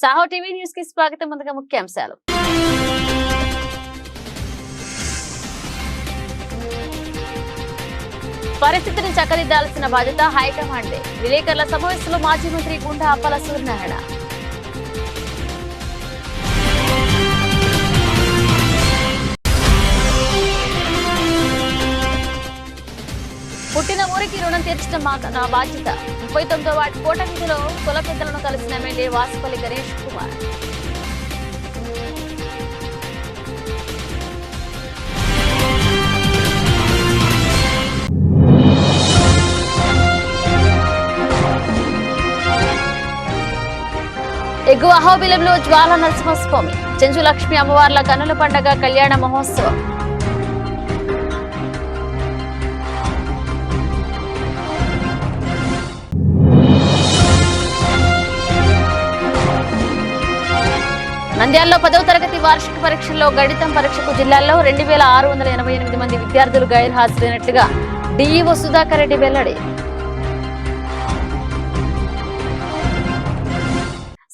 Saaho TV news కి స్వాగతం. ముందుగా ముఖ్యాంశాలు. పరిస్థితిని చక్కదిద్దాల్సిన బాధ్యత హైకమాండ్. విలేకరుల సమావేశంలో మాజీ మంత్రి గుండా అప్పల సూర్యనారాయణ. పుట్టిన ఊరికి రుణం తీర్చడం నా బాధ్యత. 39వ వార్డు కోట వీధిలో కుల పెద్దలను కలిసిన ఎమ్మెల్యే వాసుపల్లి గణేష్ కుమార్. ఎగువ అహోబిలంలో జ్వాల నరసింహస్వామి, చెంచు లక్ష్మి అమ్మవార్ల కన్నుల పండగ కళ్యాణ మహోత్సవం. నంద్యాలలో 10వ తరగతి వార్షిక పరీక్షల్లో గణితం పరీక్షకు జిల్లాల్లో 2688 మంది విద్యార్థులు గైర్హాజరైనట్లుగా డిఈఓ సుధాకర్ రెడ్డి వెల్లడి.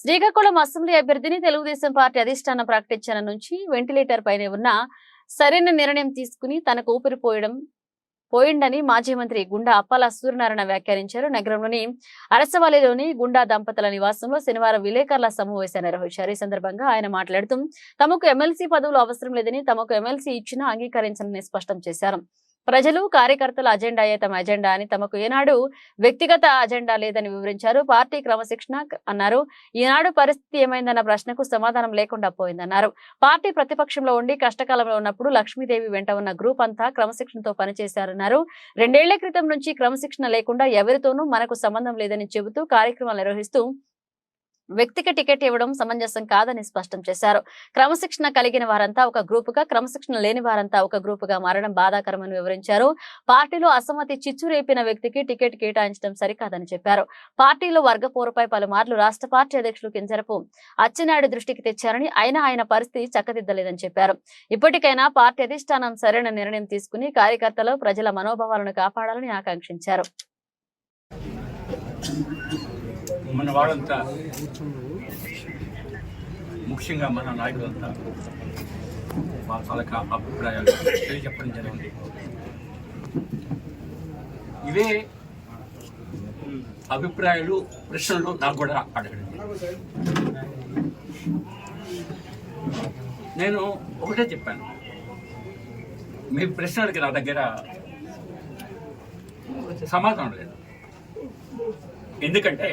శ్రీకాకుళం అసెంబ్లీ అభ్యర్థిని తెలుగుదేశం పార్టీ అధిష్టానం ప్రకటించిన నుంచి వెంటిలేటర్ పైనే ఉన్న సరైన నిర్ణయం తీసుకుని తనకు ఊపిరి పోయిండని మాజీ మంత్రి గుండా అప్పల సూర్యనారాయణ వ్యాఖ్యానించారు. నగరంలోని అరసవల్లిలోని గుండా దంపతుల నివాసంలో శనివారం విలేకరుల సమావేశం నిర్వహించారు. ఈ సందర్భంగా ఆయన మాట్లాడుతూ తమకు ఎమ్మెల్సీ పదవులు అవసరం లేదని, తమకు ఎమ్మెల్సీ ఇచ్చినా అంగీకరించాలని స్పష్టం చేశారు. ప్రజలు కార్యకర్తల అజెండాయే తమ అజెండా అని, తమకు ఏనాడు వ్యక్తిగత అజెండా లేదని వివరించారు. పార్టీ క్రమశిక్షణ అన్నారు. ఈనాడు పరిస్థితి ఏమైందన్న ప్రశ్నకు సమాధానం లేకుండా పోయిందన్నారు. పార్టీ ప్రతిపక్షంలో ఉండి కష్టకాలంలో ఉన్నప్పుడు లక్ష్మీదేవి వెంట ఉన్న గ్రూప్ అంతా క్రమశిక్షణతో పనిచేశారన్నారు. 2 ఏళ్ల క్రితం నుంచి క్రమశిక్షణ లేకుండా ఎవరితోనూ మనకు సంబంధం లేదని చెబుతూ కార్యక్రమాలు నిర్వహిస్తూ వ్యక్తికి టికెట్ ఇవ్వడం సమంజసం కాదని స్పష్టం చేశారు. క్రమశిక్షణ కలిగిన వారంతా ఒక గ్రూపుగా, క్రమశిక్షణ లేని వారంతా ఒక గ్రూపుగా మారడం బాధాకరమని వివరించారు. పార్టీలో అసమ్మతి చిచ్చు రేపిన వ్యక్తికి టికెట్ కేటాయించడం సరికాదని చెప్పారు. పార్టీలో వర్గపోరుపై పలుమార్లు రాష్ట్ర పార్టీ అధ్యక్షులు కింజరపు అచ్చెన్నాయుడు దృష్టికి తెచ్చారని, అయినా ఆయన పరిస్థితి చక్కదిద్దలేదని చెప్పారు. ఇప్పటికైనా పార్టీ అధిష్టానం సరైన నిర్ణయం తీసుకుని కార్యకర్తలు, ప్రజల మనోభావాలను కాపాడాలని ఆకాంక్షించారు. మన వాళ్ళంతా, ముఖ్యంగా మన నాయకులంతా వాళ్ళ తాలూకా అభిప్రాయాలు తెలియజెప్పడం జరిగింది. ఇవే అభిప్రాయాలు, ప్రశ్నలు నాకు కూడా అడగండి. నేను ఒకటే చెప్పాను, మీ ప్రశ్నలకి నా దగ్గర సమాధానం లేదు. ఎందుకంటే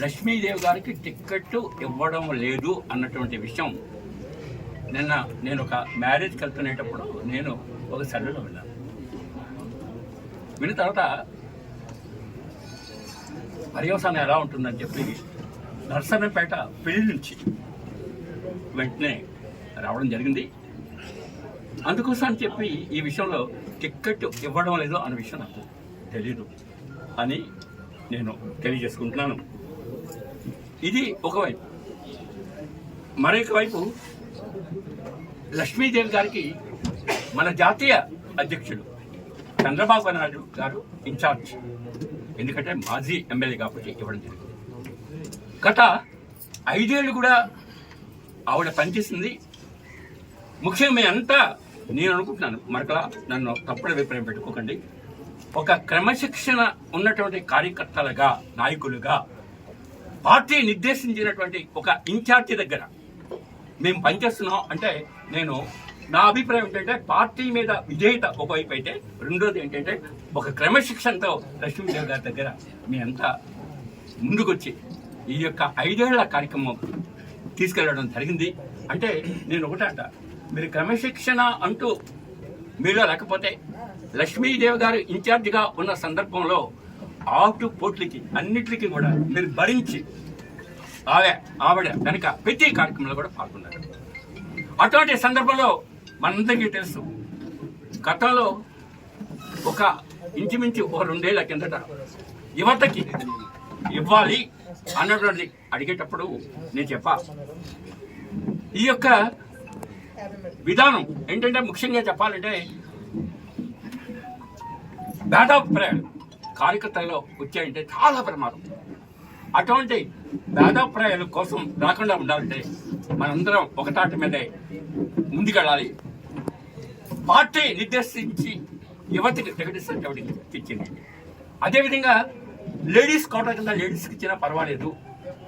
లక్ష్మీదేవి గారికి టిక్కెట్ ఇవ్వడం లేదు అన్నటువంటి విషయం నిన్న నేను ఒక మ్యారేజ్కి వెళ్తునేటప్పుడు నేను ఒక సర్వేలో విన్నాను. విన్న తర్వాత పర్యవసానం ఎలా ఉంటుందని చెప్పి నర్సన్నపేట పెళ్లి నుంచి వెంటనే రావడం జరిగింది. అందుకోసం అని చెప్పి ఈ విషయంలో టిక్కెట్ ఇవ్వడం లేదు అన్న విషయం నాకు తెలీదు అని నేను తెలియజేసుకుంటున్నాను. ఇది ఒకవైపు. మరొక వైపు లక్ష్మీదేవి గారికి మన జాతీయ అధ్యక్షుడు చంద్రబాబు నాయుడు గారు ఇన్ఛార్జ్, ఎందుకంటే మాజీ ఎమ్మెల్యే కాబట్టి ఇవ్వడం జరిగింది. గత 5 ఏళ్ళు కూడా ఆవిడ పనిచేసింది. ముఖ్యంగా మీ అంతా, నేను అనుకుంటున్నాను, మరొకలా నన్ను తప్పుడు అభిప్రాయం పెట్టుకోకండి, ఒక క్రమశిక్షణ ఉన్నటువంటి కార్యకర్తలుగా, నాయకులుగా పార్టీ నిర్దేశించినటువంటి ఒక ఇన్ఛార్జి దగ్గర మేము పనిచేస్తున్నాం అంటే, నేను నా అభిప్రాయం ఏంటంటే పార్టీ మీద విధేయత ఒకవైపు అయితే, రెండోది ఏంటంటే ఒక క్రమశిక్షణతో లక్ష్మీదేవి గారి దగ్గర మీ అంతా ముందుకొచ్చి ఈ యొక్క 5 ఏళ్ల కార్యక్రమం తీసుకెళ్లడం జరిగింది. అంటే నేను ఒకటే అంట, మీరు క్రమశిక్షణ అంటూ మీలో లేకపోతే లక్ష్మీదేవి గారు ఇన్ఛార్జిగా ఉన్న సందర్భంలో పోట్లకి అన్నిటికీ కూడా మీరు భరించి ఆవిడ కనుక ప్రతి కార్యక్రమంలో కూడా పాల్గొన్నారు. అటువంటి సందర్భంలో మనందరికీ తెలుసు, గతంలో ఒక ఇంచుమించు 2 ఏళ్ల కిందట యువతకి ఇవ్వాలి అన్నటువంటి అడిగేటప్పుడు నేను చెప్పా, ఈ యొక్క విధానం ఏంటంటే ముఖ్యంగా చెప్పాలంటే భేదాభిప్రాయాలు కార్యకర్తల్లో వచ్చాయంటే చాలా ప్రమాదం. అటువంటి భేదాభిప్రాయాల కోసం రాకుండా ఉండాలంటే మనందరం ఒకటాటి మీదే ముందుకెళ్ళాలి. పార్టీ నిర్దేశించి యువతికి టికెట్ ఇచ్చింది. అదేవిధంగా లేడీస్ కోటా కింద లేడీస్కి ఇచ్చినా పర్వాలేదు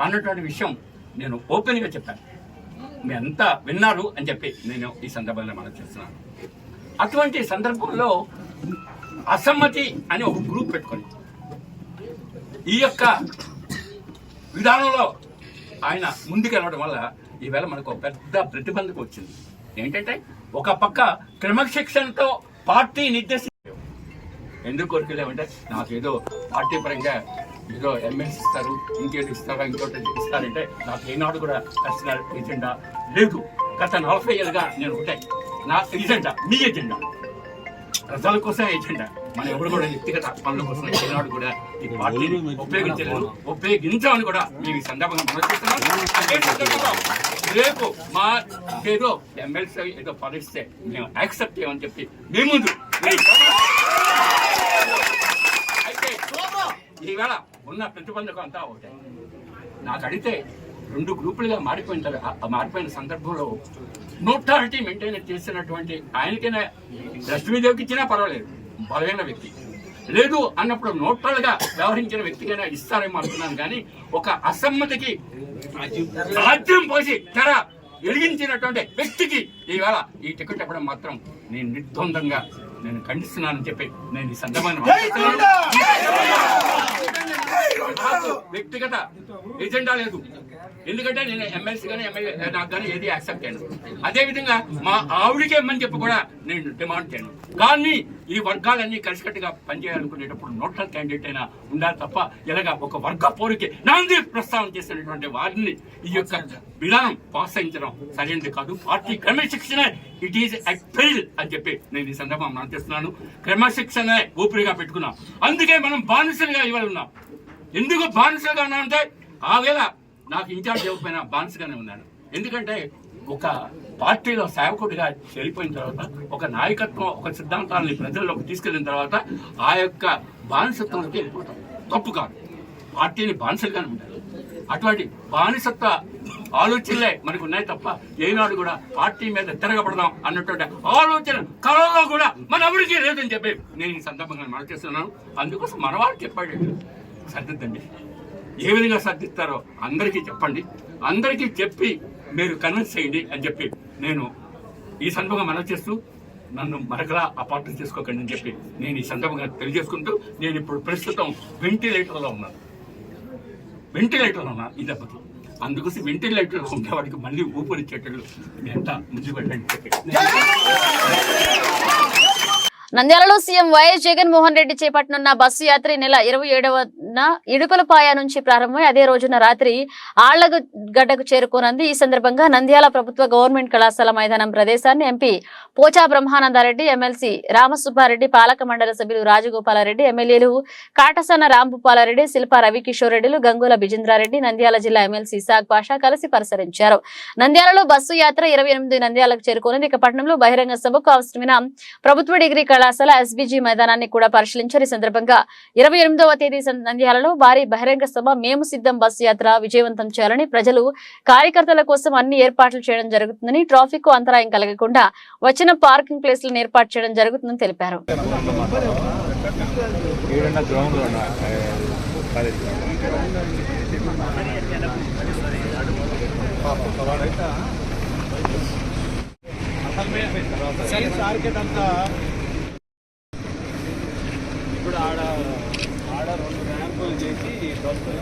అన్నటువంటి విషయం నేను ఓపెన్గా చెప్పాను. మీ అంతా విన్నారు అని చెప్పి నేను ఈ సందర్భంలో మనం చేస్తున్నాను. అటువంటి సందర్భంలో అసమ్మతి అని ఒక గ్రూప్ పెట్టుకొని ఈ యొక్క విధానంలో ఆయన ముందుకెళ్ళడం వల్ల ఈవేళ మనకు ఒక పెద్ద ప్రతిబంధకం వచ్చింది. ఏంటంటే ఒక పక్క క్రమశిక్షణతో పార్టీ నిర్దేశించారు. ఎందుకు కోరికలేమంటే నాకేదో పార్టీ పరంగా ఏదో ఎమ్మెల్సీ ఇస్తారు, ఇంకేదో ఇస్తారా, ఇంకోటి ఇస్తారంటే నాకు ఏనాడు కూడా పర్సనల్ ఎజెండా లేదు. గత 40 ఏళ్ళుగా నేను ఒకటే, నా ఎజెండా మీ ఎజెండా, ప్రజల కోసం ఎజెండా. మన ఎవరు కూడా వ్యక్తిగత పనుల కోసం ఏనాడు కూడా ఈ పార్టీని ఉపయోగించలేదు, ఉపయోగించామని కూడా మేము ఈ సందర్భంగా మనం చేస్తున్నాం. రేపు మా ఏదో ఎమ్మెల్సీ ఏదో పరిస్తే మేము యాక్సెప్ట్ చేయమని చెప్పి మీ ముందు అయితే ఈవేళ ఉన్న ప్రతిబంధకం అంతా ఒకటే. నాకు అడిగితే 2 గ్రూపులుగా మారిపోయిన సందర్భంలో న్యూట్రాలిటీ మెయింటైన్ చేసినటువంటి ఆయనకైనా లక్ష్మీదేవికి ఇచ్చినా పర్వాలేదు, బలమైన వ్యక్తి. లేదు అన్నప్పుడు న్యూట్రల్గా వ్యవహరించిన వ్యక్తికైనా ఇస్తారేమో అనుకున్నాను. కానీ ఒక అసమ్మతికి రాజ్యం పోసి తెర వెలిగించినటువంటి వ్యక్తికి ఈవేళ ఈ టికెట్ ఇవ్వడం మాత్రం నేను నిర్ద్వందంగా నేను ఖండిస్తున్నానని చెప్పి నేను ఈ సందర్భాన్ని వ్యక్తిగత ఎజెండా లేదు. ఎందుకంటే నేను ఎమ్మెల్సీ కానీ ఎమ్మెల్యే నాకు కానీ ఏది యాక్సెప్ట్ చేయను. అదేవిధంగా మా ఆవిడికే ఇమ్మని చెప్పి కూడా నేను డిమాండ్ చేయను. కానీ ఈ వర్గాలన్నీ కలిసికట్టుగా పనిచేయాలనుకునేటప్పుడు న్యూట్రల్ క్యాండిడేట్ అయినా ఉండాలి తప్ప ఇలాగా ఒక వర్గ పోరుకి నాంది ప్రస్తావన చేసినటువంటి వారిని ఈ యొక్క విధానం ప్రోత్సహించడం సరైనది కాదు. పార్టీ క్రమశిక్షణ ఇట్ ఈజ్ అట్ పెయిల్ అని చెప్పి నేను ఈ సందర్భం మనం చేస్తున్నాను. క్రమశిక్షణ ఊపిరిగా పెట్టుకున్నాం, అందుకే మనం బానిసలుగా ఇవాళ ఉన్నాం. ఎందుకు బానిసలుగా ఉన్నామంటే ఆ వేళ నాకు ఇన్ఛార్జ్ ఇవ్వకపోయినా బానిసగానే ఉన్నాను. ఎందుకంటే ఒక పార్టీలో సేవకుడిగా చేరిపోయిన తర్వాత ఒక నాయకత్వం, ఒక సిద్ధాంతాలని ప్రజల్లోకి తీసుకెళ్లిన తర్వాత ఆ యొక్క బానిసత్వంలోకి వెళ్ళిపోతాం. తప్పు కాదు, పార్టీని బానిసలుగానే ఉండాలి. అటువంటి బానిసత్వ ఆలోచనలే మనకు ఉన్నాయి తప్ప ఏనాడు కూడా పార్టీ మీద తిరగబడదాం అన్నటువంటి ఆలోచన కళలో కూడా మన ఎవరికీ లేదని చెప్పి నేను ఈ సందర్భంగా మనం చేస్తున్నాను. అందుకోసం మన వారికి చెప్పండి, సర్దిద్దండి. ఏ విధంగా సర్దిస్తారో అందరికీ చెప్పండి, అందరికీ చెప్పి మీరు కన్విన్స్ చేయండి అని చెప్పి నేను ఈ సందర్భంగా మనం చేస్తూ నన్ను మరొకలా అపార్థం చేసుకోకండి అని చెప్పి నేను ఈ సందర్భంగా తెలియజేసుకుంటూ నేను ఇప్పుడు ప్రస్తుతం వెంటిలేటర్లో ఉన్నాను ఈ దెబ్బకి. అందుకోసం వెంటిలేటర్లో ఉండే వాడికి మళ్ళీ ఊపిరిచ్చేటట్లు ఎంత ముందు వెళ్ళండి చెప్పి నంద్యాలలో సీఎం వైఎస్ జగన్మోహన్ రెడ్డి చేపట్టనున్న బస్సు యాత్ర నెల 27న ఇడుకలపాయ నుంచి ప్రారంభమై అదే రోజున రాత్రి ఆళ్లగడ్డకు చేరుకోనుంది. ఈ సందర్భంగా నంద్యాల ప్రభుత్వ గవర్నమెంట్ కళాశాల మైదానం ప్రదేశాన్ని ఎంపీ పోచా బ్రహ్మానందారెడ్డి, ఎమ్మెల్సీ రామసుబ్బారెడ్డి, పాలక మండలి సభ్యులు రాజగోపాలరెడ్డి, ఎమ్మెల్యేలు కాటసాన రాంభూపాలారెడ్డి, శిల్పా రవికిషోర్ రెడ్డిలు, గంగుల బిజేంద్రారెడ్డి, నంద్యాల జిల్లా ఎమ్మెల్సీ ఇసాక్ పాషా కలిసి పరిశీలించారు. నంద్యాలలో బస్సు యాత్ర 28 నంద్యాలకు చేరుకోనుంది. ఇక పట్టణంలో బహిరంగ సభకు అవసరమైన ప్రభుత్వ డిగ్రీ కళాశాల ఎస్బీజీ మైదానాన్ని కూడా పరిశీలించారు. ఈ సందర్భంగా 28వ తేదీ నంద్యాలలో భారీ బహిరంగ సభ మేము సిద్ధం బస్సు యాత్ర విజయవంతం చేయాలని ప్రజలు కార్యకర్తల కోసం అన్ని ఏర్పాట్లు చేయడం జరుగుతుందని, ట్రాఫిక్ కు అంతరాయం కలగకుండా వచ్చిన పార్కింగ్ ప్లేస్లను ఏర్పాటు చేయడం జరుగుతుందని తెలిపారు. ఇప్పుడు ఆడ 2 ర్యాంపులు చేసి బస్సులు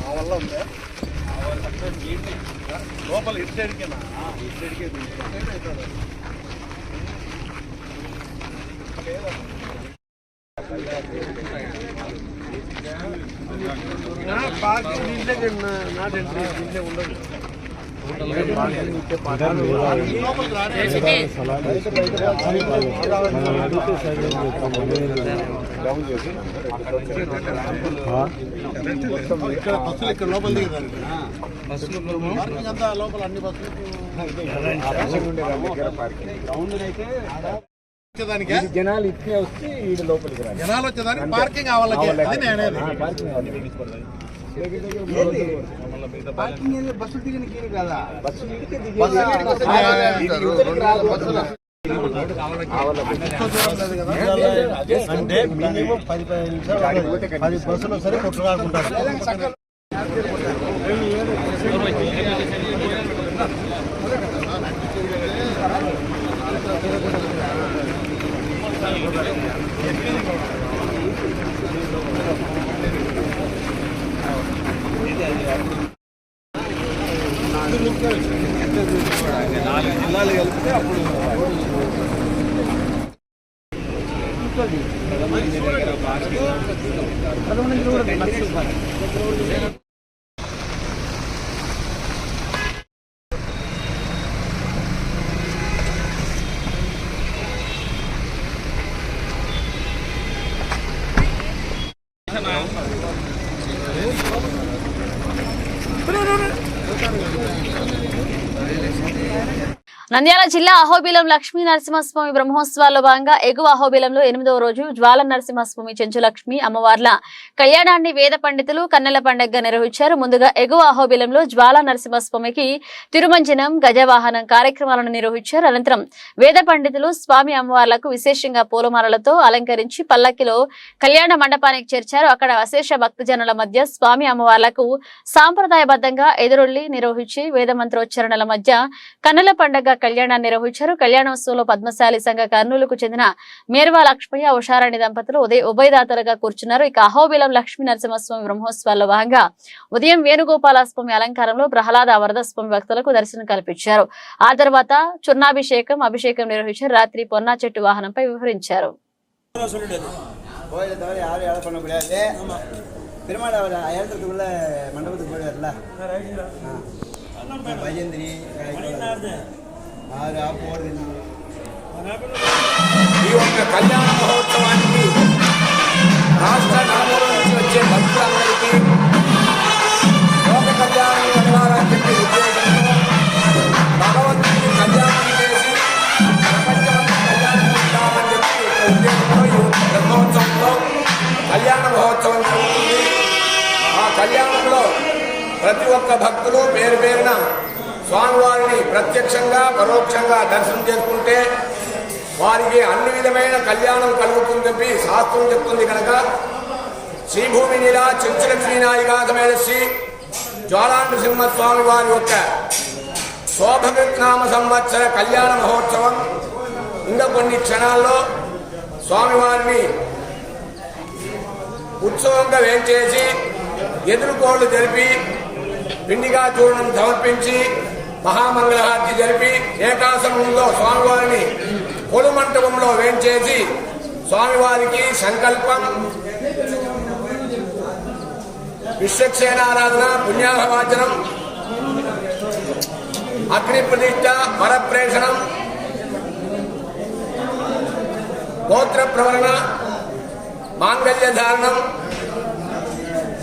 ఆ వల్ల ఉందా, ఆ వల్ల లోపల ఇటు సైడ్కేనా, ఇటు సైడ్కే పార్కింగ్ దీంట్లో నాట్ ఎంట్రీ, దీంట్లో ఉండదు. ఇక్కడ బస్సులు ఇక్కడ లోపల దిగుతారు లోపల అన్ని బస్సులు జనాలు ఇట్లే వచ్చి వీడి లోపలికి రాలి జనాలు వచ్చేదానికి పార్కింగ్ కావాలి బస్సు దిగిన కదా బస్సు అంటే మినిమం 10 నిమిషాలు 10 బస్సులు సరే కొట్టుకుంటారు. జిల్లాలు కలిపితే అప్పుడు నంద్యాల జిల్లా అహోబిలం లక్ష్మీ నరసింహస్వామి బ్రహ్మోత్సవాల్లో భాగంగా ఎగువ అహోబిలంలో 8వ రోజు జ్వాల నరసింహస్వామి చెంచులక్ష్మి అమ్మవార్ల కళ్యాణాన్ని వేద పండితులు కన్నెల పండుగగా నిర్వహించారు. ముందుగా ఎగువ అహోబిలంలో జ్వాల నరసింహస్వామికి తిరుమంజనం గజవాహనం కార్యక్రమాలను నిర్వహించారు. అనంతరం వేద పండితులు స్వామి అమ్మవార్లకు విశేషంగా పూలమాలలతో అలంకరించి పల్లకిలో కళ్యాణ మండపానికి చేర్చారు. అక్కడ అశేష భక్తజనుల మధ్య స్వామి అమ్మవార్లకు సాంప్రదాయబద్ధంగా ఎదురొల్లి నిర్వహించి వేద మంత్రోచ్చరణల మధ్య కన్నెల పండుగ కళ్యాణాన్ని నిర్వహించారు. కళ్యాణోత్సవంలో పద్మశాలి సంఘ కర్నూలుకు చెందిన మేర్వా లక్ష్మయ్య ఉషారాణి దంపతులు ఉభయదాతలుగా కూర్చున్నారు. ఇక అహోబిలం లక్ష్మీ నరసింహస్వామి బ్రహ్మోత్సవాల్లో భాగంగా ఉదయం వేణుగోపాల స్వామి అలంకారంలో ప్రహ్లాద వరదస్వామి భక్తులకు దర్శనం కల్పించారు. ఆ తర్వాత చున్నాభిషేకం అభిషేకం నిర్వహించారు. రాత్రి పొన్నా చెట్టు వాహనంపై వివరించారు. ఈ యొక్క కళ్యాణ మహోత్సవానికి రాష్ట్ర నలుమూల నుంచి వచ్చే భక్తులందరికీ లోక కళ్యాణం జరగాలని చెప్పి ఉద్దేశంతో భగవంతుడికి కళ్యాణం చేసి ప్రపంచమంతా కళ్యాణం ఉండాలని చెప్పి ఉద్దేశంతో ఈ బ్రహ్మోత్సవంలో కళ్యాణ మహోత్సవం జరుగుతుంది. ఆ కళ్యాణంలో ప్రతి ఒక్క భక్తులు పేరు పేరున స్వామివారిని ప్రత్యక్షంగా పరోక్షంగా దర్శనం చేసుకుంటే వారికి అన్ని విధమైన కళ్యాణం కలుగుతుందని శాస్త్రం చెప్తుంది. కనుక శ్రీభూమి నీలా చెంచులక్ష్మీ నాయికా సమేత శ్రీ జ్వాలా నరసింహస్వామి వారి యొక్క శోభకృత్నామ సంవత్సర కళ్యాణ మహోత్సవం ఇంకా కొన్ని క్షణాల్లో స్వామివారిని ఉత్సవంగా వేంచేసి ఎదురుకోళ్లు జరిపి పిండిగా చూడడం సమర్పించి మహామంగళహారతి జరిపి ఏకాసనంలో స్వామివారిని పొడు మంటపంలో వేంచేసి స్వామివారికి సంకల్పం విశ్వక్షేణారాధన పుణ్యాహవాచనం అగ్ని ప్రతిష్ఠ పరప్రేషణం గోత్ర ప్రవరణ మాంగళ్య ధారణం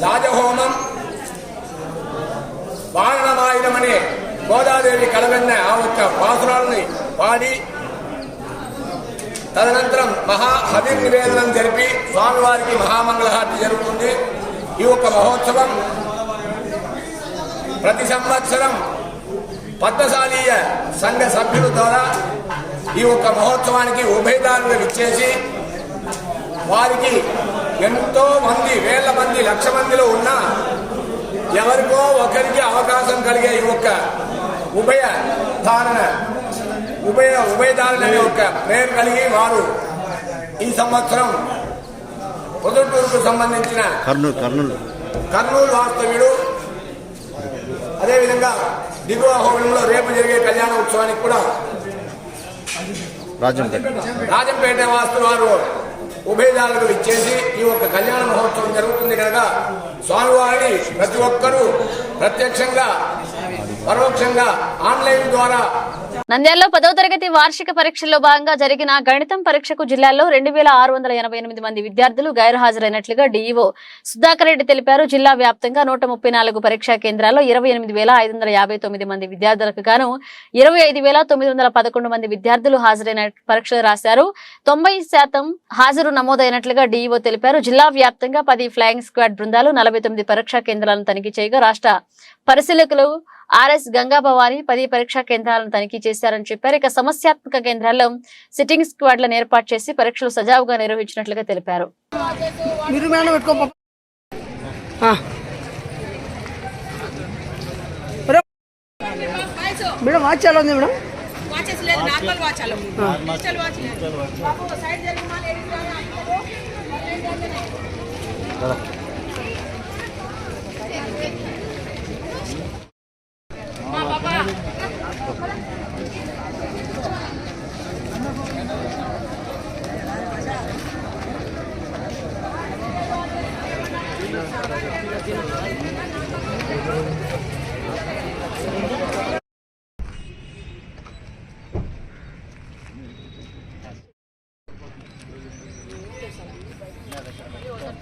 రాజహోమం వారణమాయుధమనే గోదాదేవి కలవెన్న ఆ ఒక్క పాసురాలని పాడి తదనంతరం మహాహవి నివేదనం జరిపి స్వామివారికి మహామంగళహారతి జరుగుతుంది. ఈ ఒక్క మహోత్సవం ప్రతి సంవత్సరం పద్మశాలీయ సంఘ సభ్యుల ద్వారా ఈ ఒక్క మహోత్సవానికి ఉభయదారులు ఇచ్చేసి వారికి ఎంతో మంది వేల మంది లక్ష మందిలో ఉన్న ఎవరికో ఒకరికి అవకాశం కలిగే ఈ ఒక్క ఉభయదారణ అనే ఒక ప్రేమ కలిగి వారు ఈ సంవత్సరం పొద్దుటూరుకు సంబంధించిన కర్నూలు వాస్తవ్యుడు అదేవిధంగా దిగువ హోమంలో రేపు జరిగే కళ్యాణ ఉత్సవానికి కూడా రాజంపేట వాస్తు వారు ఉభయదారులకు ఇచ్చేసి ఈ ఒక్క కళ్యాణ మహోత్సవం జరుగుతుంది కనుక స్వామివారిని ప్రతి ఒక్కరూ ప్రత్యక్షంగా పరోక్షంగా ఆన్లైన్ ద్వారా నంద్యాలలో 10వ తరగతి వార్షిక పరీక్షల్లో భాగంగా జరిగిన గణితం పరీక్షకు జిల్లాలో 2688 మంది విద్యార్థులు గైర్హాజరైనట్లుగా డీఈఓ సుధాకర్ రెడ్డి తెలిపారు. జిల్లా వ్యాప్తంగా 134 పరీక్షా కేంద్రాల్లో 28,559 మంది విద్యార్థులకు గాను 25,911 మంది విద్యార్థులు హాజరైన పరీక్షలు రాశారు. 90% హాజరు నమోదైనట్లుగా డీఈఓ తెలిపారు. జిల్లా వ్యాప్తంగా 10 ఫ్లయింగ్ స్క్వాడ్ బృందాలు 49 పరీక్షా కేంద్రాలను తనిఖీ చేయగా రాష్ట్ర పరిశీలకులు ఆర్ఎస్ గంగాభవాని 10 పరీక్షా కేంద్రాలను తనిఖీ చేశారని చెప్పారు. ఇక సమస్యాత్మక కేంద్రాల్లో సిట్టింగ్ స్క్వాడ్లను ఏర్పాటు చేసి పరీక్షలు సజావుగా నిర్వహించినట్లుగా తెలిపారు. మేడం వాచ్ చాలా ఉంది మేడం. వాచెస్ లేదు, నార్మల్ వాచ్ అలా డిజిటల్ వాచ్ లేదు. బాబు సైడ్ జరిగి మా లేడీస్ గాని అందరూ మా బాబా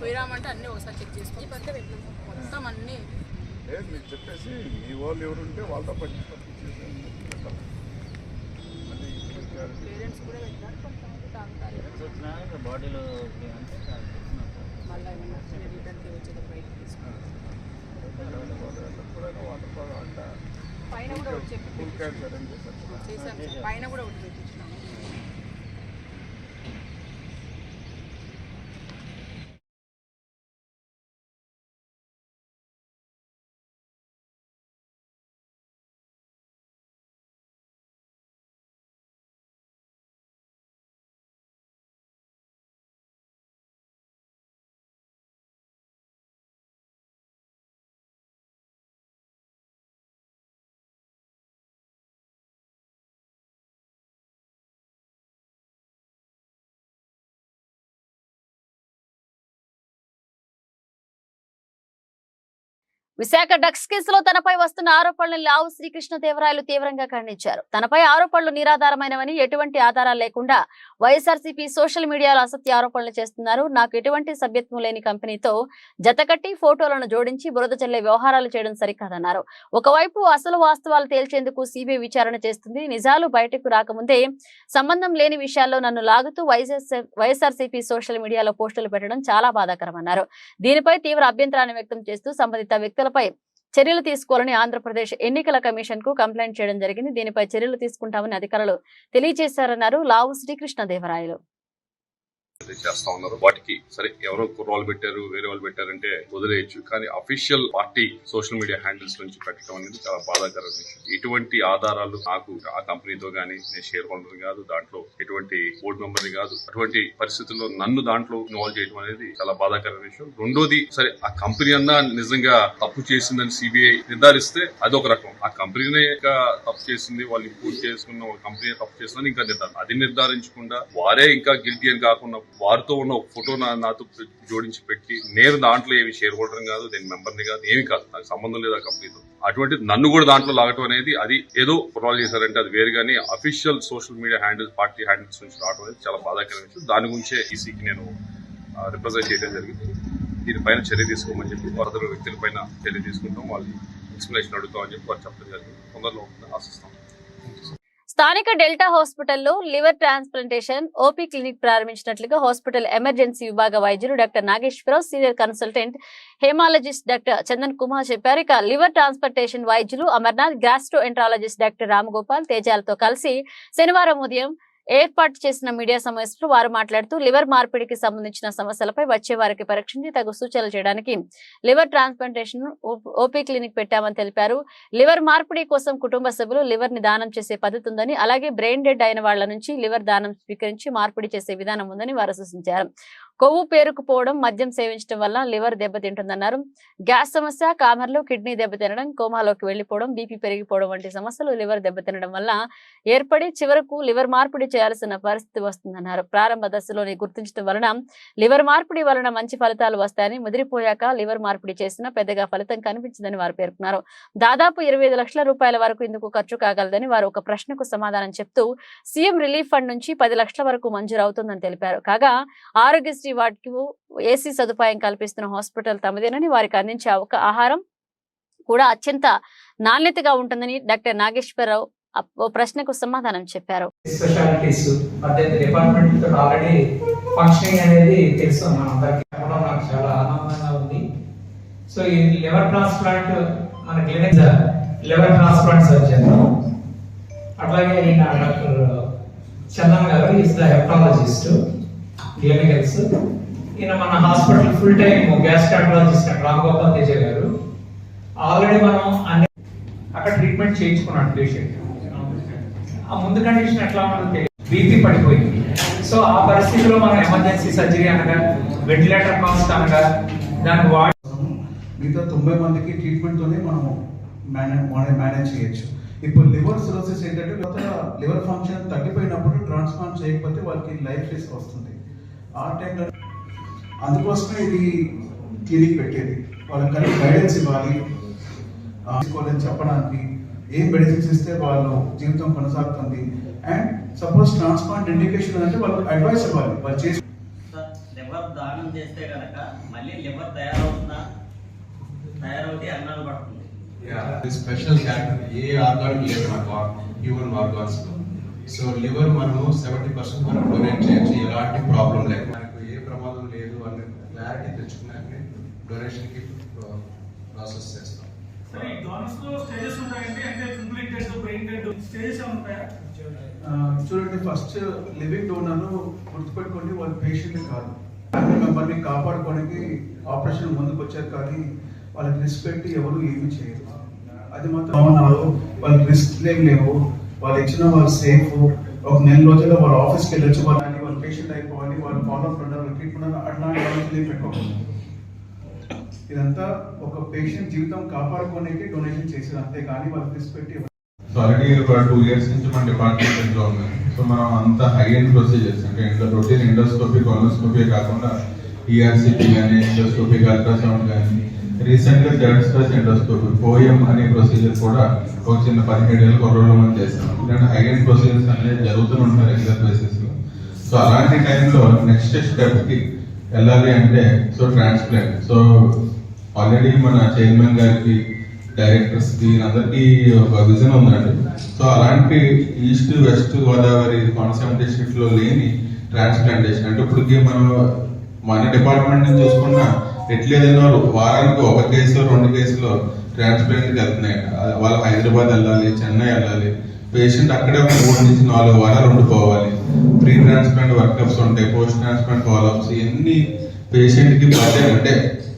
పోయిరామంటే అన్నీ ఒకసారి చెక్ చేసుకుని పక్కన పెట్టినాం మొత్తం అన్నీ మీరు చెప్పేసి మీ వాళ్ళు ఎవరుంటే వాళ్ళతో పేరెంట్స్ కూడా పెట్టినారు. కొంతమంది తాగుతారు బాడీలో మళ్ళీ ఏమన్నా రిటర్న్కి వచ్చేది బయటకు తీసుకుంటారు. పైన కూడా ఒకటి చెప్పి చేశాం, పైన కూడా ఒకటి పెట్టించినాము. విశాఖ డ్రగ్స్ కేసులో తనపై వస్తున్న ఆరోపణలను లావు శ్రీకృష్ణదేవరాయలు తీవ్రంగా ఖండించారు. తనపై ఆరోపణలు నిరాధారమైనవని, ఎటువంటి ఆధారాలు లేకుండా వైఎస్ఆర్సీపీ సోషల్ మీడియాలో అసత్య ఆరోపణలు చేస్తున్నారు. నాకు ఎటువంటి సభ్యత్వం లేని కంపెనీతో జతకట్టి ఫోటోలను జోడించి బురద చల్లే వ్యవహారాలు చేయడం సరికాదన్నారు. ఒకవైపు అసలు వాస్తవాలు తేల్చేందుకు సిబిఐ విచారణ చేస్తుంది. నిజాలు బయటకు రాకముందే సంబంధం లేని విషయాల్లో నన్ను లాగుతూ వైఎస్ఆర్సీపీ సోషల్ మీడియాలో పోస్టులు పెట్టడం చాలా బాధాకరమన్నారు. దీనిపై తీవ్ర అభ్యంతరాన్ని వ్యక్తం చేస్తూ సంబంధిత వ్యక్తులపై చర్యలు తీసుకోవాలని ఆంధ్రప్రదేశ్ ఎన్నికల కమిషన్ కు కంప్లైంట్ చేయడం జరిగింది. దీనిపై చర్యలు తీసుకుంటామని అధికారులు తెలియజేశారన్నారు లావు శ్రీకృష్ణదేవరాయలు. చేస్తా ఉన్నారు. వాటికి సరే ఎవరో కుర్రాలు పెట్టారు, వేరే వాళ్ళు పెట్టారంటే వదిలేయచ్చు, కానీ official party social media handles నుంచి పెట్టడం అనేది చాలా బాధాకరమైన విషయం. ఎటువంటి ఆధారాలు నాకు ఆ కంపెనీతో గానీ, నేను షేర్ హోల్డర్ కాదు, దాంట్లో ఎటువంటి బోర్డు మెంబర్ని కాదు, అటువంటి పరిస్థితుల్లో నన్ను దాంట్లో ఇన్వాల్వ్ చేయడం అనేది చాలా బాధాకరమైన విషయం. రెండోది, సరే ఆ కంపెనీ అన్నా నిజంగా తప్పు చేసిందని సిబిఐ నిర్ధారిస్తే అదొక రకం. ఆ కంపెనీనే ఇంకా తప్పు చేసింది, వాళ్ళు ఇంపోర్ట్ చేసుకున్న కంపెనీ తప్పు చేసిందని ఇంకా నిర్ధారణ, అది నిర్ధారించకుండా వారే ఇంకా గిల్టీ అని కాకుండా వారితో ఉన్న ఒక ఫోటో నాతో జోడించి పెట్టి, నేను దాంట్లో ఏమి షేర్ హోల్డర్ కాదు, నేను మెంబర్ని కాదు, ఏమి కాదు, నాకు సంబంధం లేదు ఆ కంపెనీతో. అటువంటి నన్ను కూడా దాంట్లో లాగటం అనేది అది ఏదో కుర్రాలు చేశారంటే అది వేరు, కానీ official social media handles, party handles నుంచి రావడం అనేది చాలా బాధాకరమైన విషయం. దాని గురించే ఈసీకి నేను రిప్రజెంట్ చేయడం జరిగింది. దీనిపైన చర్య తీసుకోమని చెప్పి, వరద వ్యక్తులపైన చర్య తీసుకుంటాం, వాళ్ళు ఎక్స్ప్లెనేషన్ అడుగుతామని చెప్పి వారు చెప్పడం జరిగింది. తొందరలో ఆశిస్తాం. స్థానిక డెల్టా హాస్పిటల్లో లివర్ ట్రాన్స్ప్లాంటేషన్ ఓపీ క్లినిక్ ప్రారంభించినట్లుగా హాస్పిటల్ ఎమర్జెన్సీ విభాగ వైద్యులు doctor Nageswararao, senior consultant haematologist doctor Chandan Kumar చెప్పారు. ఇక లివర్ ట్రాన్స్ప్లాంటేషన్ వైద్యులు Amarnath, gastroenterologist doctor Ramagopal తేజాలతో కలిసి శనివారం ఉదయం ఏర్పాటు చేసిన మీడియా సమావేశంలో వారు మాట్లాడుతూ లివర్ మార్పిడికి సంబంధించిన సమస్యలపై వచ్చే వారికి పరీక్షించి తగు సూచనలు చేయడానికి లివర్ ట్రాన్స్ప్లాంటేషన్ ఓపీ క్లినిక్ పెట్టామని తెలిపారు. లివర్ మార్పిడి కోసం కుటుంబ సభ్యులు లివర్ ని దానం చేసే పద్ధతి ఉందని, అలాగే బ్రెయిన్ డెడ్ అయిన వాళ్ల నుంచి లివర్ దానం స్వీకరించి మార్పిడి చేసే విధానం ఉందని వారు సూచించారు. కొవ్వు పేరుకుపోవడం, మద్యం సేవించడం వల్ల లివర్ దెబ్బతింటుందన్నారు. గ్యాస్ సమస్య, కామెర్లు, కిడ్నీ దెబ్బతినడం, కోమాలోకి వెళ్లిపోవడం, బీపీ పెరిగిపోవడం వంటి సమస్యలు లివర్ దెబ్బతినడం వల్ల ఏర్పడి చివరకు లివర్ మార్పిడి చేయాల్సిన పరిస్థితి వస్తుందన్నారు. ప్రారంభ దశలోనే గుర్తించడం వలన లివర్ మార్పిడి వలన మంచి ఫలితాలు వస్తాయని, ముదిరిపోయాక లివర్ మార్పిడి చేసినా పెద్దగా ఫలితం కనిపించదని వారు పేర్కొన్నారు. దాదాపు 25 లక్షల రూపాయల వరకు ఇందుకు ఖర్చు కాగలదని వారు ఒక ప్రశ్నకు సమాధానం చెప్తూ సీఎం రిలీఫ్ ఫండ్ నుంచి 10 లక్షల వరకు మంజూరు అవుతుందని తెలిపారు. కాగా ఆరోగ్యశ్రీ వాటికి ఏసీ సదుపాయం కల్పిస్తున్న హాస్పిటల్ తమదేనని, వారికి అందించే ఆహారం కూడా అత్యంత నాణ్యతగా ఉంటుందని డాక్టర్ నాగేశ్వరరావు ఓ ప్రశ్నకు సమాధానం చెప్పారు. స్పెషాలిటీస్ 18 డిపార్ట్మెంట్ ఆల్రెడీ ఫంక్షనింగ్ అనేది తెలుసు మనందరికీ. నాకు చాలా ఆనందంగా ఉంది. సో ఈ లివర్ ట్రాన్స్ప్లాంట్ మన క్లినిక్ లివర్ ట్రాన్స్ప్లాంట్ సర్జన్, అట్లాగే ఈయన డాక్టర్ చందన్ గారు ఈజ్ ద హెపటాలజిస్ట్ క్లినికల్స్. ఈయన మన hospital full time gastroenterologist Ramagopal Teja గారు. ఆల్రెడీ మనం అన్ని అక్కడ ట్రీట్మెంట్ చేయించుకున్నాడు పేషెంట్. ఆ ముందు కండిషన్ ఎట్లా ఉన్నదో తెలియదు, బీపీ పడిపోయింది. సో ఆ పరిస్థితిలో మనం ఎమర్జెన్సీ సర్జరీ అనగా, వెంటిలేటర్ కాస్ట్ అనగా దానికి మిగతా 90 మందికి ట్రీట్మెంట్తోనే మనం మేనేజ్ చేయొచ్చు. ఇప్పుడు లివర్ సిరోసిస్ ఏంటంటే లివర్ ఫంక్షన్ తగ్గిపోయినప్పుడు ట్రాన్స్ప్లాంట్ చేయకపోతే వాళ్ళకి లైఫ్ రిస్క్ వస్తుంది. ఆ టైంలో అందుకోసమే ఇది క్లినిక్ పెట్టేది. వాళ్ళకి కరెక్ట్ గైడెన్స్ ఇవ్వాలి, తీసుకోవాలని చెప్పడానికి, ఏం మెడిసిన్స్ ఇస్తే వాళ్ళు జీవితం కొనసాగుతుంది. అండ్ సపోజ్ ట్రాన్స్ప్లాంట్ ఇండికేషన్ అంటే వాళ్ళకి అడ్వైస్ ఇవ్వాలి. వాళ్ళు చేసి లివర్ దానం చేస్తే కనుక మళ్ళీ లివర్ తయారవుతే అన్నాలు పడుతుంది. స్పెషల్ కేటగిరీ ఏ ఆర్గాన్ లేదు మనకు హ్యూమన్ ఆర్గాన్స్. సో లివర్ మనము 70% వరకు డొనేట్ చేయొచ్చు, ఎలాంటి ప్రాబ్లం లేదు, మనకు ఏ ప్రమాదం లేదు అనే క్లారిటీ తెచ్చుకున్నాక డొనేషన్ కి ప్రాసెస్ చేస్తాం. చూడండి, ఫస్ట్ లివింగ్ డోనర్ గుర్తుపెట్టుకోండి, వాళ్ళ పేషెంట్ కాదు. ఫ్యామిలీ మెంబర్ని కాపాడుకోవడానికి ఆపరేషన్ ముందుకు వచ్చారు, కానీ వాళ్ళకి రిస్క్ పెట్టి ఎవరు ఏమి చేయరు. అది మాత్రం వాళ్ళకి రిస్క్ ఏం లేవు. వాళ్ళు ఇచ్చిన వాళ్ళు సేఫ్. ఒక 9 రోజుల్లో వాళ్ళ ఆఫీస్కి వెళ్ళొచ్చు, వాళ్ళ పేషెంట్ అయిపోవాలి, వాళ్ళు ఫాలోఅప్ ఉండాలి, ట్రీట్మెంట్ అట్లాంటి వాళ్ళకి పెట్టుకోవాలి. ఇదంతా ఒక పేషెంట్ జీవితం కాపాడుకోవడానికి డొనేషన్ చేసేది, అంతే కానీ వాళ్ళకి రిస్క్ పెట్టి. సో ఆల్రెడీ ఒక 2 years నుంచి మన డిపార్ట్మెంట్లో ఉంది. సో మనం అంత హై ఎండ్ ప్రొసీజర్స్ అంటే రొటీన్ ఎండోస్కోపీ, కొలోనోస్కోపీ కాకుండా ఈఆర్సిపి కానీ, ఎండోస్కోపీ, అల్ట్రాసౌండ్ కానీ, రీసెంట్గా థర్డ్ స్టేజ్ ఎండోస్కోపీ పోయం అనే ప్రొసీజర్ కూడా ఒక చిన్న 17 ఏళ్ళ కొరలో మనం చేస్తాం. ఇలాంటి హై ఎండ్ ప్రొసీజర్స్ అనేది జరుగుతూ ఉంటాయి రెగ్యులర్ బేసిస్లో. సో అలాంటి టైంలో నెక్స్ట్ స్టెప్కి వెళ్ళాలి అంటే సో ట్రాన్స్ప్లాంట్. సో ఆల్రెడీ మన చైర్మన్ గారికి, డైరెక్టర్స్ కి అందరికీ ఒక విజన్ ఉందండి. సో అలాంటి east west Godavari Konaseema district లో లేని ట్రాన్స్ప్లాంటేషన్ అంటే ఇప్పటికి మనం మన డిపార్ట్మెంట్ నుంచి చూసుకున్నా ఎట్లేదైనా వారానికి 1 కేసు 2 కేసులో ట్రాన్స్ప్లాంట్కి వెళ్తున్నాయి. వాళ్ళు హైదరాబాద్ వెళ్ళాలి, చెన్నై వెళ్ళాలి, పేషెంట్ అక్కడే 3 నుంచి 4 వారాలు ఉండిపోవాలి. ప్రీ ట్రాన్స్ప్లాంట్ వర్కప్స్ ఉంటాయి, పోస్ట్ ట్రాన్స్ప్లాంట్ ఫాలోఅప్స్, ఎన్ని పేషెంట్ కి బర్డెన్ అంటే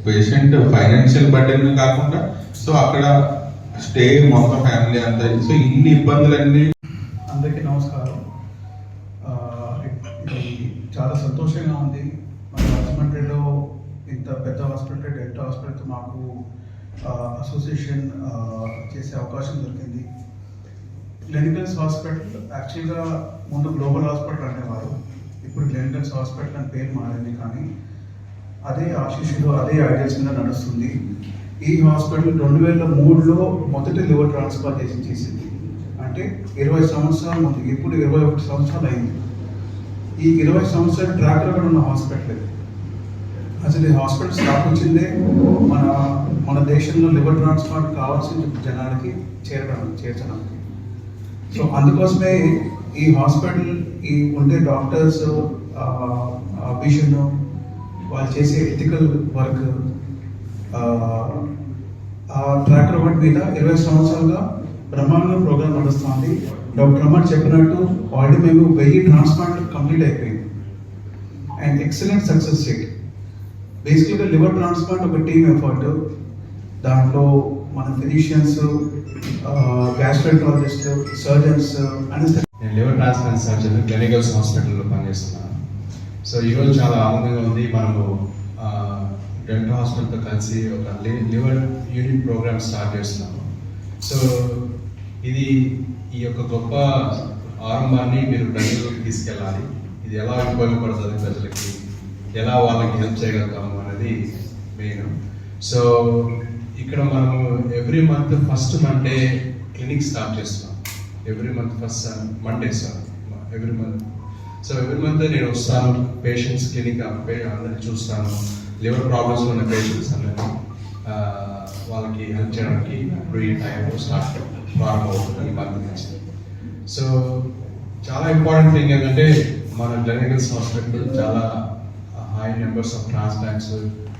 పేషెంట్ ఫైనాన్షియల్ బర్డెన్ కాకుండా సో అక్కడ స్టే మొత్తం ఫ్యామిలీ అంతా. సో ఇన్ని ఇబ్బందులన్నీ. అందరికీ నమస్కారం. ఇది చాలా సంతోషంగా ఉంది. మన రాజమండ్రిలో ఇంత పెద్ద హాస్పిటల్, డెల్టా హాస్పిటల్తో మాకు అసోసియేషన్ చేసే అవకాశం దొరికింది. క్లినికల్స్ హాస్పిటల్ యాక్చువల్గా ముందు గ్లోబల్ హాస్పిటల్ అనేవారు, ఇప్పుడు క్లినికల్స్ హాస్పిటల్ అని పేరు మారింది. కానీ అదే ఆశీస్సులో, అదే ఐడియాస్ మీద నడుస్తుంది. ఈ హాస్పిటల్ 2003లో మొదటి లివర్ ట్రాన్స్ప్లాంటేషన్ చేసింది. అంటే 20 సంవత్సరాల ముందు, ఇప్పుడు 21 సంవత్సరాలు అయింది. ఈ 20 సంవత్సరాల ట్రాక్ రికార్డ్ ఉన్న హాస్పిటల్. అసలు ఈ హాస్పిటల్ స్థాపించిందే మన దేశంలో లివర్ ట్రాన్స్ప్లాంట్ కావాల్సిన జనానికి చేర్చడానికి. సో అందుకోసమే ఈ హాస్పిటల్, ఈ ఉండే డాక్టర్స్ విజన్, వాళ్ళు చేసే ఎథికల్ వర్క్, ఆ ట్రాక్ రికార్డ్ మీద 20 సంవత్సరాలుగా బ్రహ్మాండంగా ప్రోగ్రామ్ నడుస్తుంది. డాక్టర్ అమర్ చెప్పినట్టు ఆల్రెడీ మేము 1000 ట్రాన్స్ప్లాంట్ కంప్లీట్ అయిపోయింది. And excellent success rate. బేసిక్గా లివర్ ట్రాన్స్ప్లాంట్ ఒక టీమ్ ఎఫర్ట్. దాంట్లో మన ఫిజిషియన్స్, గ్యాస్ట్రాంటాలజిస్ట్, సర్జన్స్, నేను లివర్ ట్రాన్స్ప్లాంట్ సర్జన్ క్లినికల్స్ హాస్పిటల్లో పనిచేస్తున్నాను. సో ఈరోజు చాలా ఆనందంగా ఉంది. మనము డెల్టా హాస్పిటల్తో కలిసి ఒక లివర్ యూనిట్ ప్రోగ్రామ్ స్టార్ట్ చేస్తున్నాము. సో ఇది ఈ యొక్క గొప్ప ఆరంభాన్ని మీరు ప్రజలకు తీసుకెళ్ళాలి. ఇది ఎలా ఉపయోగపడుతుంది ప్రజలకి, ఎలా వాళ్ళకి హెల్ప్ చేయగలుగుతాము అనేది మెయిన్. సో ఇక్కడ మనము every month first Monday clinic start చేస్తున్నాం. Every month first Monday sir every month. So every month నేను వస్తాను, పేషెంట్స్ క్లినిక్ అందరినీ చూస్తాను. లివర్ ప్రాబ్లమ్స్ ఉన్న పేషెంట్స్ అందరినీ వాళ్ళకి హెల్ప్ చేయడానికి ఇప్పుడు ఈ టైంలో స్టార్ట్ ప్రారంభమవుతుంది ఈ మంత్ నుంచి. సో చాలా ఇంపార్టెంట్ థింగ్ ఏంటంటే మన గ్లెనెగల్స్ హాస్పిటల్ చాలా హై నెంబర్స్ ఆఫ్ ట్రాన్స్ప్లాంట్స్,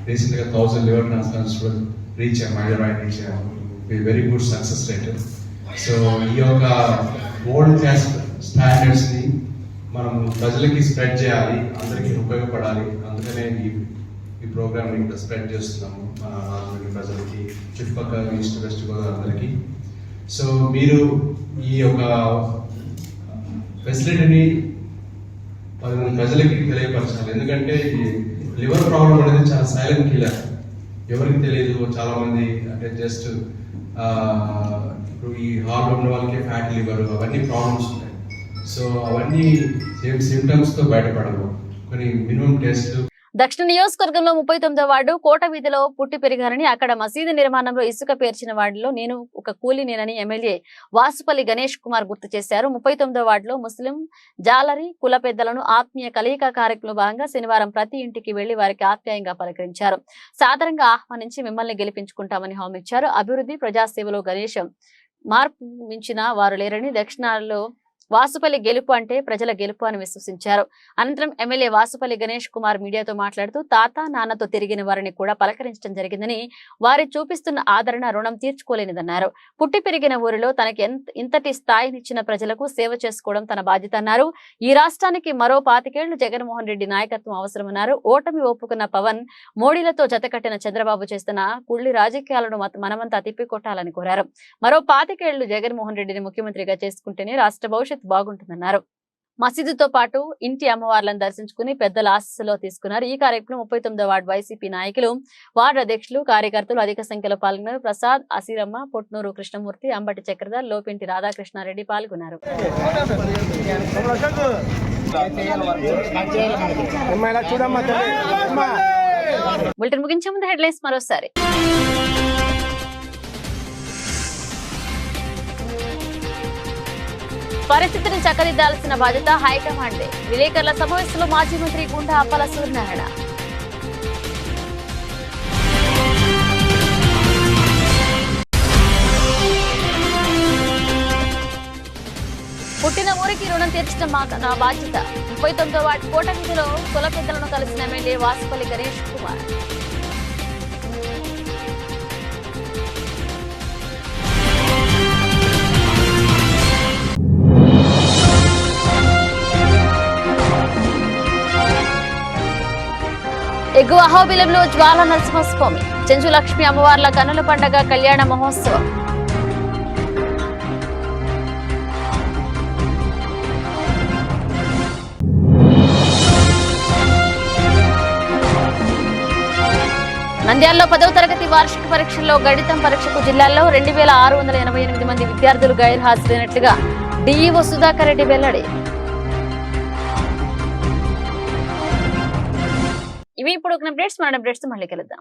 రీసెంట్గా 1000 లివర్ ట్రాన్స్ప్లాంట్స్ కూడా రీచ్ అయ్యాము, హైదరాబాద్ రీచ్ అయ్యాము. Very good success rate. So ఈ యొక్క వరల్డ్ క్లాస్ స్టాండర్డ్స్ని మనం ప్రజలకి స్ప్రెడ్ చేయాలి, అందరికీ ఉపయోగపడాలి. అందుకనే ఈ ప్రోగ్రామ్ ఇక్కడ స్ప్రెడ్ చేస్తున్నాము మన రాజమండ్రి ప్రజలకి, చుట్టుపక్కల ఈస్ట్ వెస్ట్ గోదావరి అందరికీ. సో మీరు ఈ యొక్క ఫెసిలిటీని ప్రజలకి తెలియపరచాలి. ఎందుకంటే ఈ లివర్ ప్రాబ్లం అనేది చాలా సైలెంట్ కిల్లర్, ఎవరికి తెలియదు. చాలా మంది అంటే జస్ట్ ఇప్పుడు ఈ హార్ట్ ఉన్న వాళ్ళకి ఫ్యాట్ లివర్ అవన్నీ ప్రాబ్లమ్స్ ఉంటాయి. సో అవన్నీ సిమ్టమ్స్తో బయటపడవు, కొన్ని మినిమం టెస్ట్లు. దక్షిణ నియోజకవర్గంలో 39వ వార్డు కోట వీధిలో పుట్టి పెరిగారని, అక్కడ మసీదు నిర్మాణంలో ఇసుక పేర్చిన వార్డులో నేను ఒక కూలీనేనని ఎమ్మెల్యే వాసుపల్లి గణేష్ కుమార్ గుర్తు చేశారు. 39వ వార్డులో ముస్లిం జాలరీ కుల పెద్దలను ఆత్మీయ కలయిక కార్యక్రమంలో భాగంగా శనివారం ప్రతి ఇంటికి వెళ్లి వారికి ఆప్యాయంగా పలకరించారు. సాదరంగా ఆహ్వానించి మిమ్మల్ని గెలిపించుకుంటామని హామీ ఇచ్చారు. అభివృద్ధి ప్రజాసేవలో గణేశం మార్పు మించిన వారు లేరని, దక్షిణాల్లో వాసుపల్లి గెలుపు అంటే ప్రజల గెలుపు అని విశ్వసించారు. అనంతరం ఎమ్మెల్యే వాసుపల్లి గణేష్ కుమార్ మీడియాతో మాట్లాడుతూ తాత నాన్నతో తిరిగిన వారిని కూడా పలకరించడం జరిగిందని, వారి చూపిస్తున్న ఆదరణ రుణం తీర్చుకోలేనిదన్నారు. పుట్టి పెరిగిన ఊరిలో తనకి ఇంతటి స్థాయినిచ్చిన ప్రజలకు సేవ చేసుకోవడం తన బాధ్యత అన్నారు. ఈ రాష్ట్రానికి మరో 25 ఏళ్లు జగన్మోహన్ రెడ్డి నాయకత్వం అవసరమన్నారు. ఓటమి ఒప్పుకున్న పవన్, మోడీలతో జతకట్టిన చంద్రబాబు చేస్తున్న కుళ్లి రాజకీయాలను మనమంతా తిప్పికొట్టాలని కోరారు. మరో 25 ఏళ్లు జగన్మోహన్ రెడ్డిని ముఖ్యమంత్రిగా చేసుకుంటేనే రాష్ట్ర భవిష్యత్తు బాగుంటుందన్నారు. మసీదుతో పాటు ఇంటి అమ్మవార్లను దర్శించుకుని పెద్దల ఆశీస్సులో తీసుకున్నారు. ఈ కార్యక్రమం 39వ వార్డు వైసీపీ నాయకులు, వార్డు అధ్యక్షులు, కార్యకర్తలు అధిక సంఖ్యలో పాల్గొన్నారు. ప్రసాద్, అసీరమ్మ, పొట్నూరు కృష్ణమూర్తి, అంబటి చక్రధర్, లోపింటి రాధాకృష్ణారెడ్డి పాల్గొన్నారు. బులెటిన్ ముగించే ముందు హెడ్లైన్స్ మరోసారి. పరిస్థితిని చక్కదిద్దాల్సిన బాధ్యత హైకమాండే. విలేకరుల సమావేశంలో మాజీ మంత్రి గుండా అప్పల సూర్యనారాయణ. పుట్టిన ఊరికి రుణం తీర్చడం నా బాధ్యత. 39వ వార్డు కోట వీధిలో కుల పెద్దలను కలిసిన ఎమ్మెల్యే వాసుపల్లి గణేష్ కుమార్. ఎగువ అహోబిలంలో జ్వాల నరసింహస్వామి, చెంచు లక్ష్మి అమ్మవార్ల కన్నుల పండగ కళ్యాణ మహోత్సవం. నంద్యాలలో 10వ తరగతి వార్షిక పరీక్షల్లో గణితం పరీక్షకు జిల్లాలో 2688 మంది విద్యార్థులు గైర్హాజరైనట్లుగా డిఈఓ సుధాకర్ రెడ్డి వెల్లడి. ఇవి ఇప్పుడు అప్డేట్స్. మన అప్డేట్స్ మళ్ళీ కలుద్దాం.